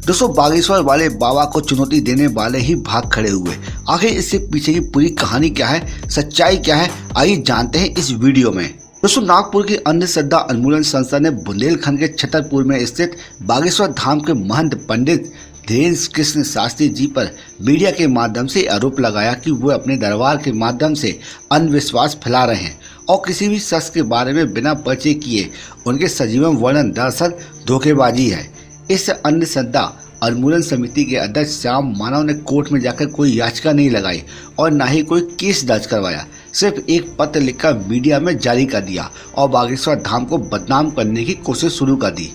दोस्तों बागेश्वर वाले बाबा को चुनौती देने वाले ही भाग खड़े हुए। आखिर इससे पीछे की पूरी कहानी क्या है, सच्चाई क्या है, आइए जानते हैं इस वीडियो में। दोस्तों नागपुर की अंधश्रद्धा उन्मूलन संस्था ने बुंदेलखंड के छतरपुर में स्थित बागेश्वर धाम के महंत पंडित धीरेन्द्र कृष्ण शास्त्री जी पर मीडिया के माध्यम से आरोप लगाया कि वो अपने दरबार के माध्यम से अंधविश्वास फैला रहे हैं और किसी भी शख्स के बारे में बिना परिचय किए उनके सजीवन वर्णन दरअसल धोखेबाजी है। इस अंधश्रद्धा उन्मूलन समिति के अध्यक्ष श्याम मानव ने कोर्ट में जाकर कोई याचिका नहीं लगाई और न ही कोई केस दर्ज करवाया, सिर्फ एक पत्र लिखकर मीडिया में जारी कर दिया और बागेश्वर धाम को बदनाम करने की कोशिश शुरू कर दी।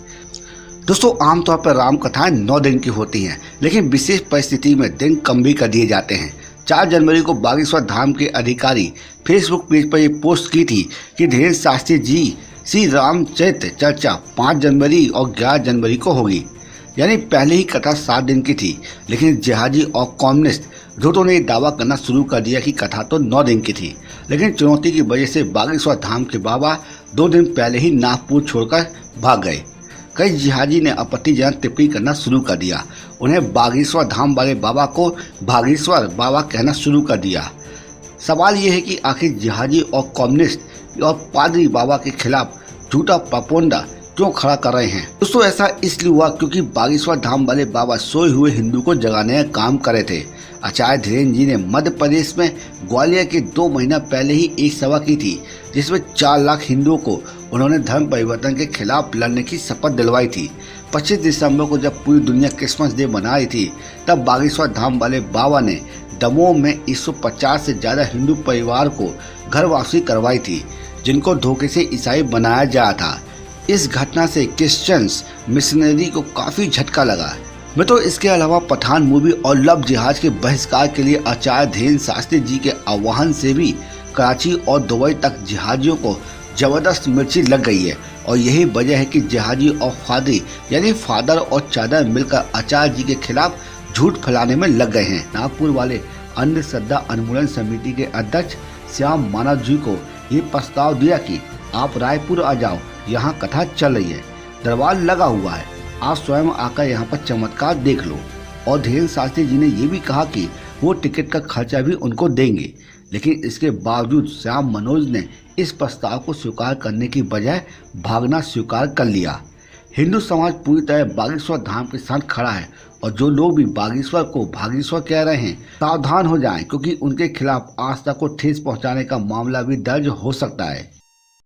दोस्तों आमतौर पर राम कथाएं 9 दिन की होती हैं, लेकिन विशेष परिस्थिति में दिन कम भी कर दिए जाते हैं। 4 जनवरी को बागेश्वर धाम के अधिकारी फेसबुक पेज पर ये पोस्ट की थी कि धीरेन्द्र शास्त्री जी श्री रामचरित्र चर्चा 5 जनवरी और 11 जनवरी को होगी, यानी पहले ही कथा 7 दिन की थी। लेकिन जिहादी और कम्युनिस्ट झूठों ने दावा करना शुरू कर दिया कि कथा तो 9 दिन की थी, लेकिन चुनौती की वजह से बागेश्वर धाम के बाबा 2 दिन पहले ही नागपुर छोड़कर भाग गए। कई जिहादी ने आपत्तिजनक टिप्पणी करना शुरू कर दिया। उन्हें बागेश्वर धाम वाले बाबा को बागेश्वर बाबा कहना शुरू कर दिया। सवाल ये है कि आखिर जिहादी और कम्युनिस्ट और पादरी बाबा के खिलाफ झूठा प्रोपेगेंडा क्यों खड़ा कर रहे हैं। दोस्तों ऐसा इसलिए हुआ क्योंकि बागेश्वर धाम वाले बाबा सोए हुए हिंदू को जगाने का काम करे थे। आचार्य धीरेन्द्र जी ने मध्य प्रदेश में ग्वालियर के 2 महीना पहले ही एक सभा की थी, जिसमें 4 लाख हिंदुओं को उन्होंने धर्म परिवर्तन के खिलाफ लड़ने की शपथ दिलवाई थी। 25 दिसंबर को जब पूरी दुनिया क्रिसमस डे मना रही थी, तब बागेश्वर धाम वाले बाबा ने दमोह में 150 से ज़्यादा हिंदू परिवार को घर वापसी करवाई थी, जिनको धोखे से ईसाई बनाया जा था। इस घटना से क्रिश्चियंस मिशनरी को काफ़ी झटका लगा। मैं तो इसके अलावा पठान मूवी और लव जिहाद के बहिष्कार के लिए आचार्य धीरेन्द्र शास्त्री जी के आह्वान से भी कराची और दुबई तक जिहादियों को जबरदस्त मिर्ची लग गई है और यही वजह है कि जिहादी और फादरी यानी फादर और चादर मिलकर आचार्य जी के खिलाफ झूठ फैलाने में लग गए हैं। नागपुर वाले अंधश्रद्धा उन्मूलन समिति के अध्यक्ष श्याम मानव जी को ये प्रस्ताव दिया कि आप रायपुर आ जाओ, यहाँ कथा चल रही है, दरबार लगा हुआ है, आप स्वयं आकर यहाँ पर चमत्कार देख लो। और धीरेन्द्र शास्त्री जी ने ये भी कहा कि वो टिकट का खर्चा भी उनको देंगे, लेकिन इसके बावजूद श्याम मनोज ने इस प्रस्ताव को स्वीकार करने की बजाय भागना स्वीकार कर लिया। हिंदू समाज पूरी तरह बागेश्वर धाम के साथ खड़ा है और जो लोग भी बागेश्वर को भागेश्वर कह रहे हैं सावधान हो जाएं, क्योंकि उनके खिलाफ आस्था को ठेस पहुंचाने का मामला भी दर्ज हो सकता है।